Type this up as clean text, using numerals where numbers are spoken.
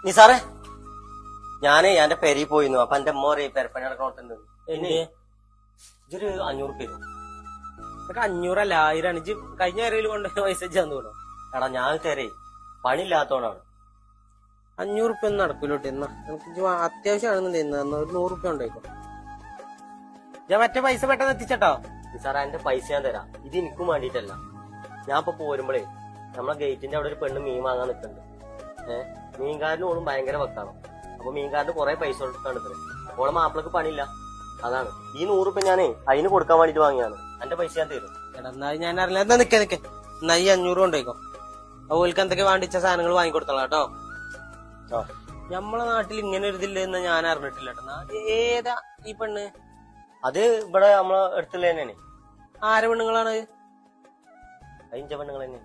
നിസാറേ ഞാനേ എന്റെ പെരി പോയിരുന്നു. അപ്പൊ എന്റെ അമ്മ പറയും പെരപ്പണി നടക്കണോട്ടുണ്ട് ഇതൊരു 500 തരും. 500 അല്ല 1000 ഇജ്ജ് കഴിഞ്ഞ കരയിൽ കൊണ്ട് പൈസ തന്നു തോന്നോ. എടാ ഞാൻ തരേ പണിയില്ലാത്തോണ്ടാണ്. 500 ഒന്നും നടക്കൂലോട്ടെ. എന്നാ എനിക്ക് അത്യാവശ്യമാണെന്നുണ്ടെന്ന് ഒരു 100 ഉണ്ടായിക്കോ. ഞാൻ മറ്റേ പൈസ പെട്ടെന്ന് എത്തിച്ചട്ടോ. നിസാറ എന്റെ പൈസ ഞാൻ തരാം. ഇത് എനിക്കും വേണ്ടിട്ടല്ല. ഞാൻ ഇപ്പൊ പോരുമ്പോഴേ നമ്മളെ ഗേറ്റിന്റെ അവിടെ ഒരു പെണ്ണ് മീൻ വാങ്ങാൻ നിൽക്കുന്നുണ്ട്. മീൻകാരനും ഓളും ഭയങ്കര വക്കാണ്. അപ്പൊ മീൻകാരന് കുറെ പൈസ കൊടുത്താണ് ഇത്ര. ഓളെ മാപ്പിളക്ക് പണിയില്ല. അതാണ് ഈ 100 രൂപ ഞാനേ അതിന് കൊടുക്കാൻ വേണ്ടിട്ട് വാങ്ങിയാണ്. എന്റെ പൈസ ഞാൻ തരും. എടാ എന്നാ ഞാൻ അറിയില്ല. എന്താ നിക്കേ എന്നാ ഈ 500 കൊണ്ടേക്കോ. ഓൽക്ക് എന്തൊക്കെ വേണ്ടിച്ച സാധനങ്ങൾ വാങ്ങിക്കൊടുത്തോളാം കേട്ടോ. നമ്മളെ നാട്ടിൽ ഇങ്ങനെ ഒരു ഇതില്ല എന്ന് ഞാൻ അറിഞ്ഞിട്ടില്ല കേട്ടോ. ഏതാ ഈ പെണ്ണ്? അത് ഇവിടെ നമ്മളെ അടുത്തുള്ള തന്നെയാണ്. ആരെ പെണ്ണുങ്ങളാണ്? 5 പെണ്ണുങ്ങൾ തന്നെ.